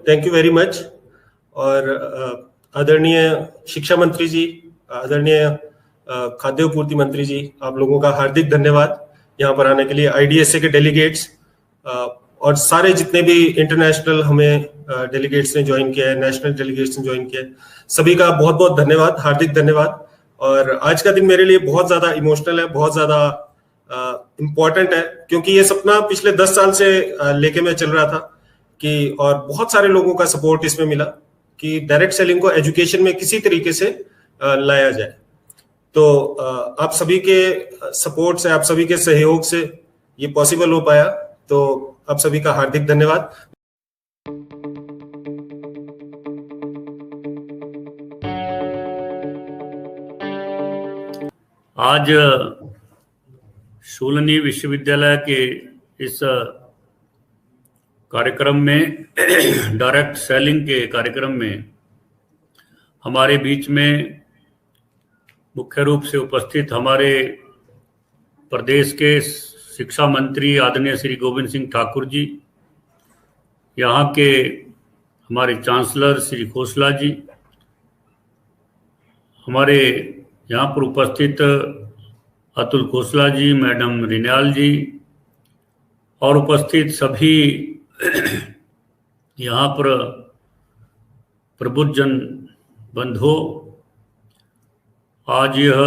Thank you very much. और आदरणीय शिक्षा मंत्री जी, आदरणीय खाद्य आपूर्ति मंत्री जी, आप लोगों का हार्दिक धन्यवाद यहाँ पर आने के लिए। IDSA के डेलीगेट्स और सारे जितने भी इंटरनेशनल हमें डेलीगेट्स ने ज्वाइन किया है, नेशनल डेलीगेट्स ने ज्वाइन किया है, सभी का बहुत बहुत धन्यवाद, हार्दिक धन्यवाद। और आज का दिन मेरे लिए बहुत ज्यादा इमोशनल है, बहुत ज्यादा इम्पोर्टेंट है, क्योंकि ये सपना पिछले 10 साल से लेके मैं चल रहा था कि, और बहुत सारे लोगों का सपोर्ट इसमें मिला कि डायरेक्ट सेलिंग को एजुकेशन में किसी तरीके से लाया जाए। तो आप सभी के सपोर्ट से, आप सभी के सहयोग से ये पॉसिबल हो पाया, तो आप सभी का हार्दिक धन्यवाद। आज शूलिनी विश्वविद्यालय के इस कार्यक्रम में डायरेक्ट सेलिंग के कार्यक्रम में हमारे बीच में मुख्य रूप से उपस्थित हमारे प्रदेश के शिक्षा मंत्री आदरणीय श्री गोविंद सिंह ठाकुर जी, यहाँ के हमारे चांसलर श्री खोसला जी, हमारे यहाँ पर उपस्थित अतुल खोसला जी, मैडम रिन्याल जी, और उपस्थित सभी यहाँ पर प्रबुद्धजन बंधु, आज यह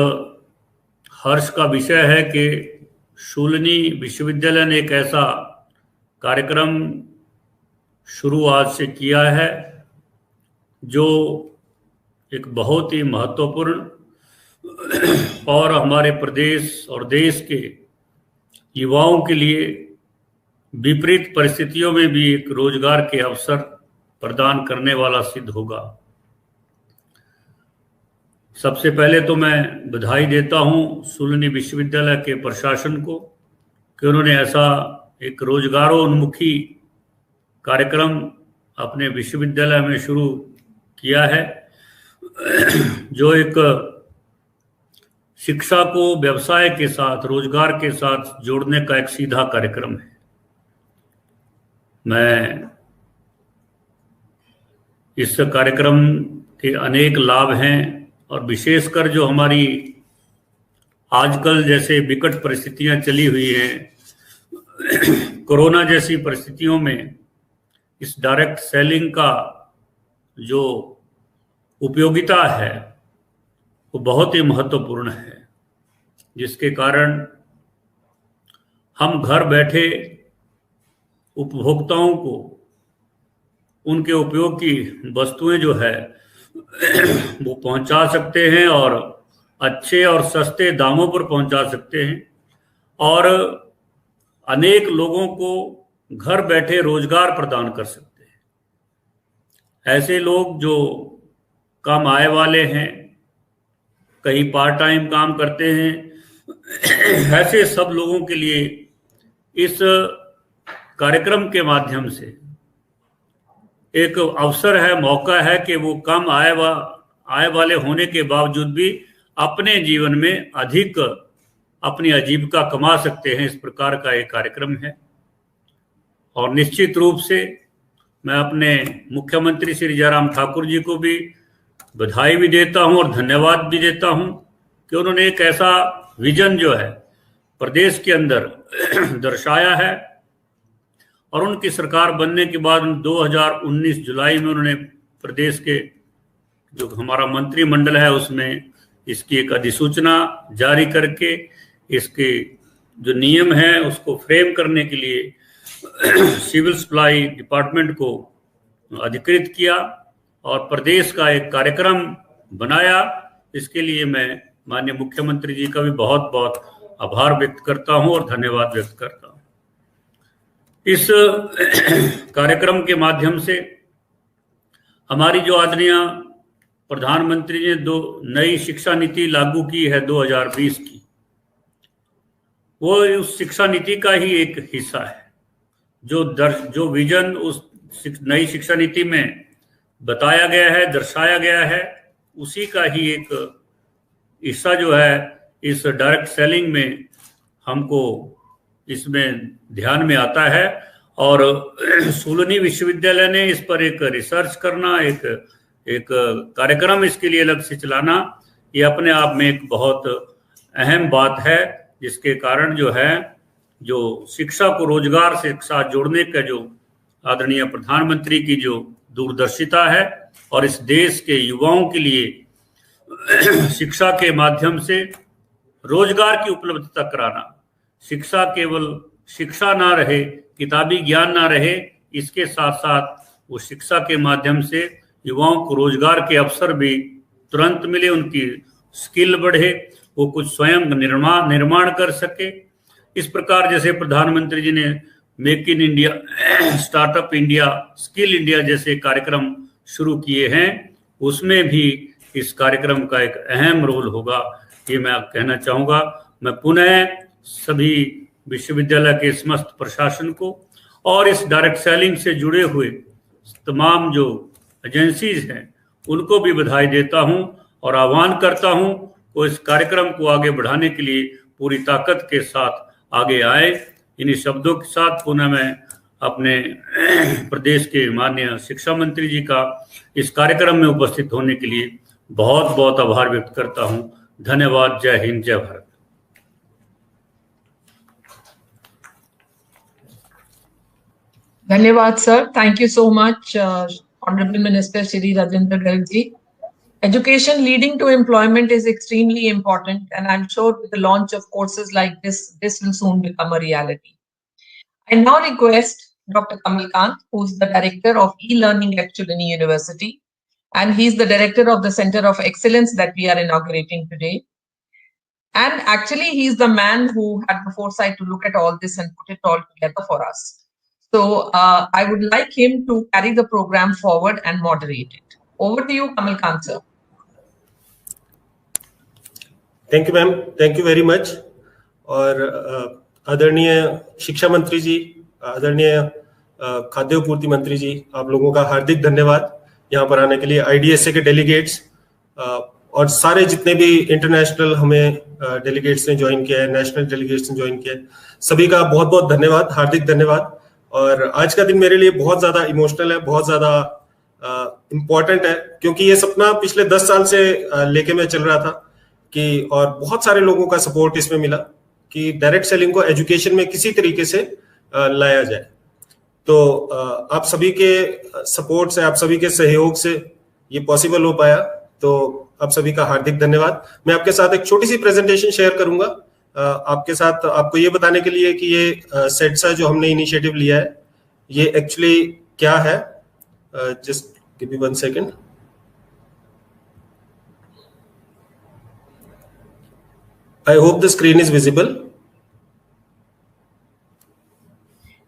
हर्ष का विषय है कि शूलिनी विश्वविद्यालय ने एक ऐसा कार्यक्रम शुरू आज से किया है जो एक बहुत ही महत्वपूर्ण और हमारे प्रदेश और देश के युवाओं के लिए विपरीत परिस्थितियों में भी एक रोजगार के अवसर प्रदान करने वाला सिद्ध होगा। सबसे पहले तो मैं बधाई देता हूं शूलिनी विश्वविद्यालय के प्रशासन को कि उन्होंने ऐसा एक रोजगारोन्मुखी कार्यक्रम अपने विश्वविद्यालय में शुरू किया है, जो एक शिक्षा को व्यवसाय के साथ, रोजगार के साथ जोड़ने का एक सीधा कार्यक्रम है। मैं इस कार्यक्रम के अनेक लाभ हैं, और विशेषकर जो हमारी आजकल जैसे विकट परिस्थितियां चली हुई हैं, कोरोना जैसी परिस्थितियों में इस डायरेक्ट सेलिंग का जो उपयोगिता है वो बहुत ही महत्वपूर्ण है, जिसके कारण हम घर बैठे उपभोक्ताओं को उनके उपयोग की वस्तुएं जो है वो पहुंचा सकते हैं, और अच्छे और सस्ते दामों पर पहुंचा सकते हैं, और अनेक लोगों को घर बैठे रोजगार प्रदान कर सकते हैं। ऐसे लोग जो कम आय वाले हैं, कहीं पार्ट टाइम काम करते हैं, ऐसे सब लोगों के लिए इस कार्यक्रम के माध्यम से एक अवसर है, मौका है कि वो कम आय वाले होने के बावजूद भी अपने जीवन में अधिक अपनी आजीविका कमा सकते हैं। इस प्रकार का एक कार्यक्रम है, और निश्चित रूप से मैं अपने मुख्यमंत्री श्री जयराम ठाकुर जी को भी बधाई भी देता हूं और धन्यवाद भी देता हूं कि उन्होंने एक ऐसा विजन जो है प्रदेश के अंदर दर्शाया है, और उनकी सरकार बनने के बाद 2019 जुलाई में उन्होंने प्रदेश के जो हमारा मंत्रिमंडल है उसमें इसकी एक अधिसूचना जारी करके इसके जो नियम है उसको फ्रेम करने के लिए सिविल सप्लाई डिपार्टमेंट को अधिकृत किया और प्रदेश का एक कार्यक्रम बनाया। इसके लिए मैं माननीय मुख्यमंत्री जी का भी बहुत बहुत आभार व्यक्त करता हूं और धन्यवाद व्यक्त करता हूं। इस कार्यक्रम के माध्यम से हमारी जो आदरणीय प्रधानमंत्री ने दो नई शिक्षा नीति लागू की है 2020 की, वो उस शिक्षा नीति का ही एक हिस्सा है। जो विजन उस नई शिक्षा नीति में बताया गया है, दर्शाया गया है, उसी का ही एक हिस्सा जो है इस डायरेक्ट सेलिंग में हमको इसमें ध्यान में आता है। और सोलनी विश्वविद्यालय ने इस पर एक रिसर्च करना, एक कार्यक्रम इसके लिए अलग से चलाना, ये अपने आप में एक बहुत अहम बात है, जिसके कारण जो है जो शिक्षा को रोजगार से साथ जोड़ने का जो आदरणीय प्रधानमंत्री की जो दूरदर्शिता है और इस देश के युवाओं के लिए शिक्षा के माध्यम से रोजगार की उपलब्धता कराना, शिक्षा केवल शिक्षा ना रहे, किताबी ज्ञान ना रहे, इसके साथ साथ वो शिक्षा के माध्यम से युवाओं को रोजगार के अवसर भी तुरंत मिले, उनकी स्किल बढ़े, वो कुछ स्वयं निर्माण कर सके। इस प्रकार जैसे प्रधानमंत्री जी ने make in India, startup India, skill India जैसे कार्यक्रम शुरू किए हैं, उसमें भी इस कार्यक्रम का एक अहम रोल होगा, ये मैं कहना चाहूँगा। मैं पुनः सभी विश्वविद्यालय के समस्त प्रशासन को और इस डायरेक्ट सेलिंग से जुड़े हुए तमाम जो एजेंसीज हैं उनको भी बधाई देता हूं और आह्वान करता हूं वो इस कार्यक्रम को आगे बढ़ाने के लिए पूरी ताकत के साथ आगे आए। इन्हीं शब्दों के साथ पुनः मैं अपने प्रदेश के माननीय शिक्षा मंत्री जी का इस कार्यक्रम में उपस्थित होने के लिए बहुत बहुत आभार व्यक्त करता हूं। धन्यवाद। जय हिंद, जय Bharat. Dhanyawad, sir. Thank you so much, Honorable Minister Shri Rajendra Garg ji. Education leading to employment is extremely important, and I'm sure with the launch of courses like this will soon become a reality. I now request Dr. Kamal Kant, who's the Director of E-Learning at Chulani University, and he's the Director of the Center of Excellence that we are inaugurating today. And actually, he's the man who had the foresight to look at all this and put it all together for us. So I would like him to carry the program forward and moderate it. Over to you, Kamal Kant, sir. Thank you ma'am, thank you very much. और आदरणीय शिक्षा मंत्री जी, आदरणीय खाद्य आपूर्ति मंत्री जी, आप लोगों का हार्दिक धन्यवाद यहाँ पर आने के लिए। आईडीएसए के डेलीगेट्स और सारे जितने भी इंटरनेशनल हमें डेलीगेट्स ने ज्वाइन किया है, नेशनल डेलीगेट्स ने ज्वाइन किया है, सभी का बहुत बहुत धन्यवाद, हार्दिक धन्यवाद। और आज का दिन मेरे लिए बहुत ज्यादा इमोशनल है, बहुत ज्यादा इम्पोर्टेंट है, क्योंकि ये सपना पिछले 10 साल से लेके मैं चल रहा था कि, और बहुत सारे लोगों का सपोर्ट इसमें मिला कि डायरेक्ट सेलिंग को एजुकेशन में किसी तरीके से लाया जाए। तो आप सभी के सपोर्ट से, आप सभी के सहयोग से ये पॉसिबल हो पाया, तो आप सभी का हार्दिक धन्यवाद। मैं आपके साथ एक छोटी सी प्रेजेंटेशन शेयर करूंगा आपके साथ, आपको ये बताने के लिए कि ये सेट्सा जो हमने इनिशिएटिव लिया है ये एक्चुअली क्या है। Just give me 1 second. I hope the screen is visible.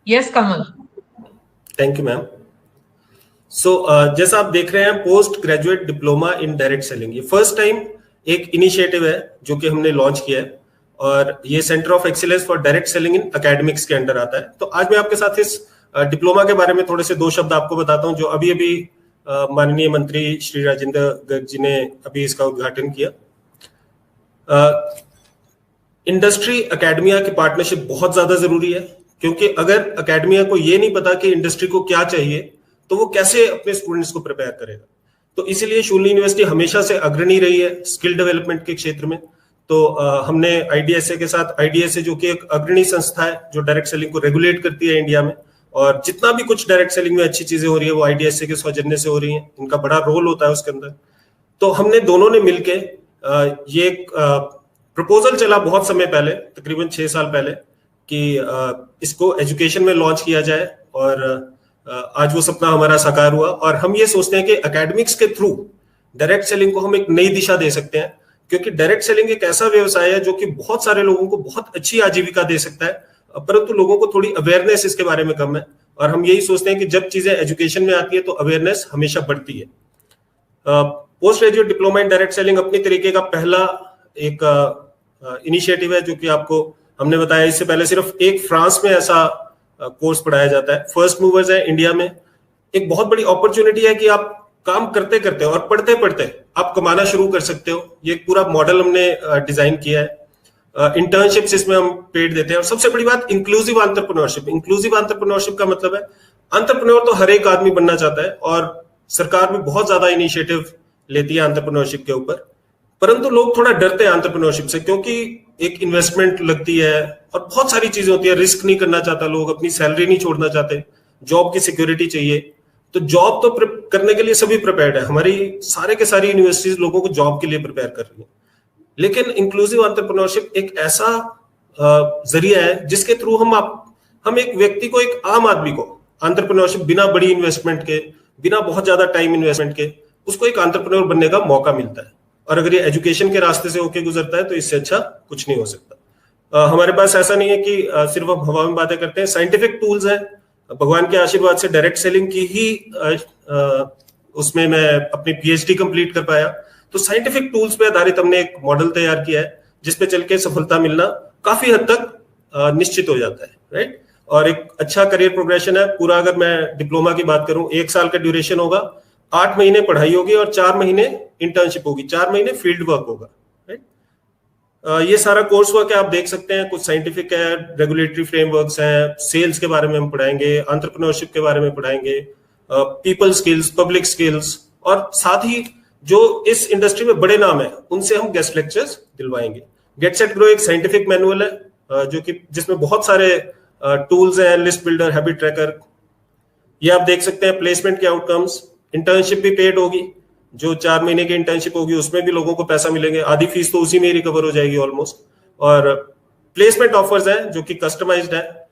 Yes, Kamal. Thank you, ma'am. So, जैसा आप देख रहे हैं, post graduate diploma in direct selling, ये फर्स्ट टाइम एक इनिशिएटिव है जो कि हमने लॉन्च किया है, और ये centre of excellence for direct selling in academics के अंडर आता है। तो आज मैं आपके साथ इस डिप्लोमा के बारे में थोड़े से 2 शब्द आपको बताता हूं, जो अभी अभी माननीय मंत्री श्री राजेंद्र गर्ग जी ने अभी इसका उद्घाटन किया। इंडस्ट्री एकेडमिया की पार्टनरशिप बहुत ज्यादा जरूरी है, क्योंकि अगर एकेडमिया को ये नहीं पता कि इंडस्ट्री को क्या चाहिए तो वो कैसे अपने स्टूडेंट्स को प्रिपेयर करेगा। तो इसीलिए शूलिनी यूनिवर्सिटी हमेशा से अग्रणी रही है स्किल डेवलपमेंट के क्षेत्र में। तो हमने आईडीएसए के साथ, आईडीएसए जो कि एक अग्रणी संस्था है जो डायरेक्ट सेलिंग को रेगुलेट करती है इंडिया में, और जितना भी कुछ डायरेक्ट सेलिंग में अच्छी चीजें हो रही है वो आईडीएसए के सौजन्य से हो रही है, इनका बड़ा रोल होता है उसके अंदर। तो हमने दोनों ने मिलके ये प्रपोजल चला बहुत समय पहले, तकरीबन 6 साल पहले, कि इसको एजुकेशन में लॉन्च किया जाए, और आज वो सपना हमारा साकार हुआ। और हम ये सोचते हैं कि एकेडमिक्स के थ्रू डायरेक्ट सेलिंग को हम एक नई दिशा दे सकते हैं, क्योंकि डायरेक्ट सेलिंग एक ऐसा व्यवसाय है जो कि बहुत सारे लोगों को बहुत अच्छी आजीविका दे सकता है, परंतु लोगों को थोड़ी अवेयरनेस इसके बारे में कम है। और हम यही सोचते हैं कि जब चीजें एजुकेशन में आती है तो अवेयरनेस हमेशा बढ़ती है। Post graduate diploma in direct selling अपनी तरीके का पहला एक इनिशिएटिव है, जो कि आपको हमने बताया, इससे पहले सिर्फ एक फ्रांस में ऐसा कोर्स पढ़ाया जाता है। फर्स्ट मूवर्स है इंडिया में, एक बहुत बड़ी अपॉर्चुनिटी है कि आप काम करते करते और पढ़ते पढ़ते आप कमाना शुरू कर सकते हो। ये पूरा मॉडल हमने डिजाइन किया है। इंटर्नशिप्स इसमें हम पेड देते हैं। और सबसे बड़ी बात इंक्लूसिव एंटरप्रेन्योरशिप। इंक्लूसिव एंटरप्रेन्योरशिप का मतलब है एंटरप्रेन्योर तो हर एक आदमी बनना चाहता है और सरकार भी बहुत ज्यादा इनिशिएटिव लेती है एंटरप्रेन्योरशिप के ऊपर, परंतु लोग थोड़ा डरते हैं एंटरप्रेन्योरशिप से, क्योंकि एक इन्वेस्टमेंट लगती है और बहुत सारी चीजें होती है। रिस्क नहीं करना चाहता लोग, अपनी सैलरी नहीं छोड़ना चाहते, जॉब की सिक्योरिटी चाहिए। तो जॉब तो करने के लिए सभी प्रिपेयर्ड है, हमारी सारे के सारी यूनिवर्सिटीज लोगों को जॉब के लिए प्रिपेयर कर रही है। लेकिन इंक्लूसिव एंटरप्रेन्योरशिप एक ऐसा जरिया है जिसके थ्रू हम एक व्यक्ति को, एक आम आदमी को एंटरप्रेन्योरशिप बिना बड़ी इन्वेस्टमेंट के, बिना बहुत ज्यादा टाइम इन्वेस्टमेंट के, उसको एक एंटरप्रेन्योर बनने का मौका मिलता है। और अगर ये एजुकेशन के रास्ते से होके गुजरता है तो इससे अच्छा कुछ नहीं हो सकता। हमारे पास ऐसा नहीं है कि सिर्फ हम हवा में बातें करते हैं, साइंटिफिक टूल्स हैं। भगवान के आशीर्वाद से डायरेक्ट सेलिंग की ही उसमें मैं अपनी पीएचडी कंप्लीट कर पाया। तो साइंटिफिक टूल्स पे आधारित हमने एक मॉडल तैयार किया है जिसपे चल के सफलता मिलना काफी हद तक निश्चित हो जाता है, राइट। और एक अच्छा करियर प्रोग्रेशन है पूरा। अगर मैं डिप्लोमा की बात करूं, 1 साल का ड्यूरेशन होगा, 8 महीने पढ़ाई होगी और 4 महीने इंटर्नशिप होगी, 4 महीने फील्ड वर्क होगा, राइट। ये सारा कोर्स वर्क है, आप देख सकते हैं। कुछ साइंटिफिक है, रेगुलेटरी फ्रेमवर्क्स हैं, सेल्स के बारे में हम पढ़ाएंगे, एंटरप्रेन्योरशिप के बारे में पढ़ाएंगे, पीपल स्किल्स, पब्लिक स्किल्स, और साथ ही जो इस इंडस्ट्री में बड़े नाम है उनसे हम गेस्ट लेक्चर्स दिलवाएंगे। गेट सेट ग्रो एक साइंटिफिक मैनुअल है जो कि जिसमें बहुत सारे टूल्स हैं, लिस्ट बिल्डर, हैबिट ट्रैकर, ये आप देख सकते हैं। प्लेसमेंट के आउटकम्स, इंटर्नशिप भी पेड होगी, जो 4 महीने की इंटर्नशिप होगी उसमें भी लोगों को पैसा मिलेंगे, आधी फीस तो उसी में ही रिकवर हो जाएगी ऑलमोस्ट। और प्लेसमेंट ऑफर्स हैं जो कि कस्टमाइज्ड है,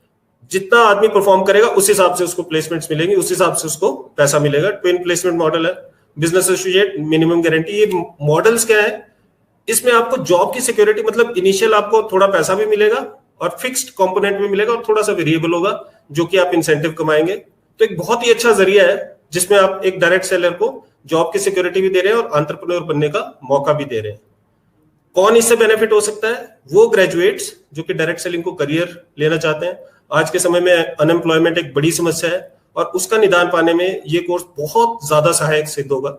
जितना आदमी परफॉर्म करेगा उस हिसाब से उसको प्लेसमेंट्स मिलेंगी, उस हिसाब से उसको पैसा मिलेगा। ट्विन प्लेसमेंट मॉडल है, बिजनेस एसोसिएट, मिनिमम गारंटी। ये मॉडल्स क्या है, इसमें आपको जॉब की सिक्योरिटी, मतलब इनिशियल आपको थोड़ा पैसा भी मिलेगा और फिक्स्ड कंपोनेंट भी मिलेगा और थोड़ा सा वेरिएबल होगा जो कि आप इंसेंटिव कमाएंगे। तो एक बहुत ही अच्छा जरिया है जिसमें आप एक डायरेक्ट सेलर को जॉब की सिक्योरिटी भी दे रहे हैं और एंटरप्रेन्योर बनने का मौका भी दे रहे हैं। कौन इससे बेनिफिट हो सकता है? वो ग्रेजुएट्स जो कि डायरेक्ट सेलिंग को करियर लेना चाहते हैं। आज के समय में अनएम्प्लॉयमेंट एक बड़ी समस्या है और उसका निदान पाने में ये कोर्स बहुत ज्यादा सहायक सिद्ध होगा।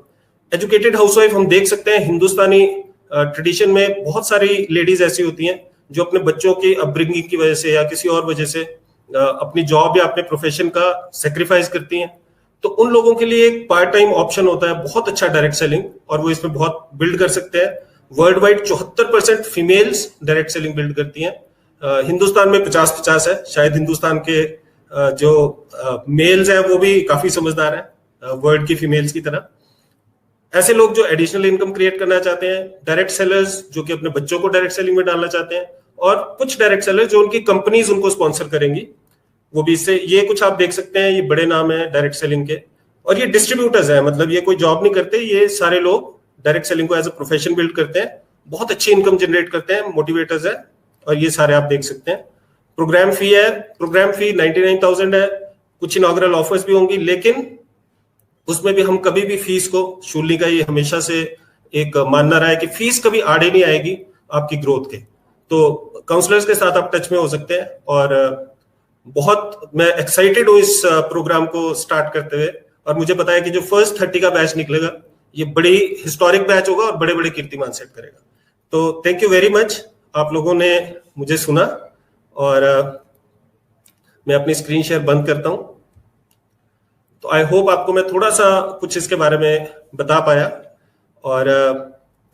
एजुकेटेड हाउसवाइफ हम देख सकते हैं, हिंदुस्तानी ट्रेडिशन में बहुत सारी लेडीज ऐसी होती हैं जो अपने बच्चों की अपब्रिंगिंग की वजह से या किसी और वजह से अपनी जॉब या अपने प्रोफेशन का सेक्रीफाइस करती हैं। तो उन लोगों के लिए एक पार्ट टाइम ऑप्शन होता है बहुत अच्छा डायरेक्ट सेलिंग, और वो इसमें बहुत बिल्ड कर सकते हैं। World wide 74% females direct selling build करती हैं। हिंदुस्तान में 50-50 है, शायद हिंदुस्तान के जो मेल्स हैं वो भी काफी समझदार हैं वर्ल्ड की फीमेल्स की तरह। ऐसे लोग जो एडिशनल इनकम क्रिएट करना चाहते हैं, डायरेक्ट सेलर्स जो कि अपने बच्चों को डायरेक्ट सेलिंग में डालना चाहते हैं, और कुछ डायरेक्ट सेलर्स जो उनकी कंपनीज उनको स्पॉन्सर करेंगी, वो भी इससे, ये कुछ आप देख सकते हैं, ये बड़े नाम है डायरेक्ट सेलिंग के। और ये डिस्ट्रीब्यूटर्स हैं, मतलब ये कोई जॉब नहीं करते, ये सारे लोग डायरेक्ट सेलिंग को एज अ प्रोफेशन बिल्ड करते हैं, बहुत अच्छी इनकम जनरेट करते हैं, मोटिवेटर्स है, और ये सारे आप देख सकते हैं। प्रोग्राम फी है, प्रोग्राम फी 99,000 है। कुछ इनॉग्रल ऑफर्स भी होंगी, लेकिन उसमें भी हम कभी भी फीस को, शूली का ये हमेशा से एक मानना रहा है कि फीस कभी आड़े नहीं आएगी आपकी ग्रोथ के। तो काउंसलर्स के साथ आप टच में हो सकते हैं, और बहुत मैं एक्साइटेड हूँ इस प्रोग्राम को स्टार्ट करते हुए। और मुझे पता है कि जो फर्स्ट 30 का बैच निकलेगा ये बड़ी हिस्टोरिक बैच होगा और बड़े बड़े कीर्तिमान सेट करेगा। तो थैंक यू वेरी मच, आप लोगों ने मुझे सुना, और मैं अपनी स्क्रीन शेयर बंद करता हूं। तो आई होप आपको मैं थोड़ा सा कुछ इसके बारे में बता पाया, और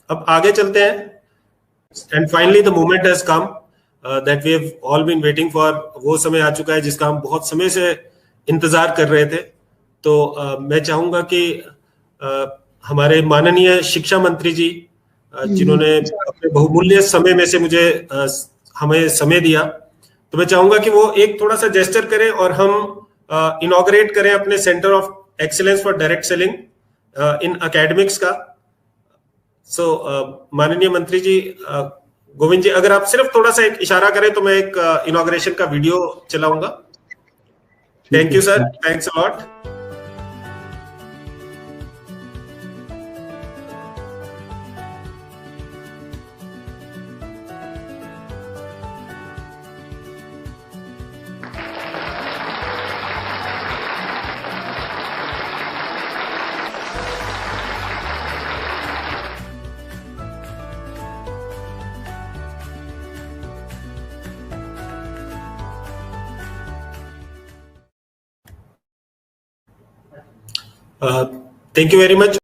अब आगे चलते हैं। And finally the moment has come that we have all been waiting for. वो समय आ चुका है जिसका हम बहुत समय से इंतजार कर रहे थे। तो मैं चाहूंगा कि हमारे माननीय शिक्षा मंत्री जी, जिन्होंने अपने बहुमूल्य समय में से मुझे हमें समय दिया, तो मैं चाहूंगा कि वो एक थोड़ा सा जेस्चर करें और हम इनॉग्रेट करें अपने centre of excellence for direct selling in academics का। सो माननीय मंत्री जी, गोविंद जी, अगर आप सिर्फ थोड़ा सा एक इशारा करें तो मैं एक इनॉग्रेशन का वीडियो चलाऊंगा। Thank you sir, thanks a lot. Thank you very much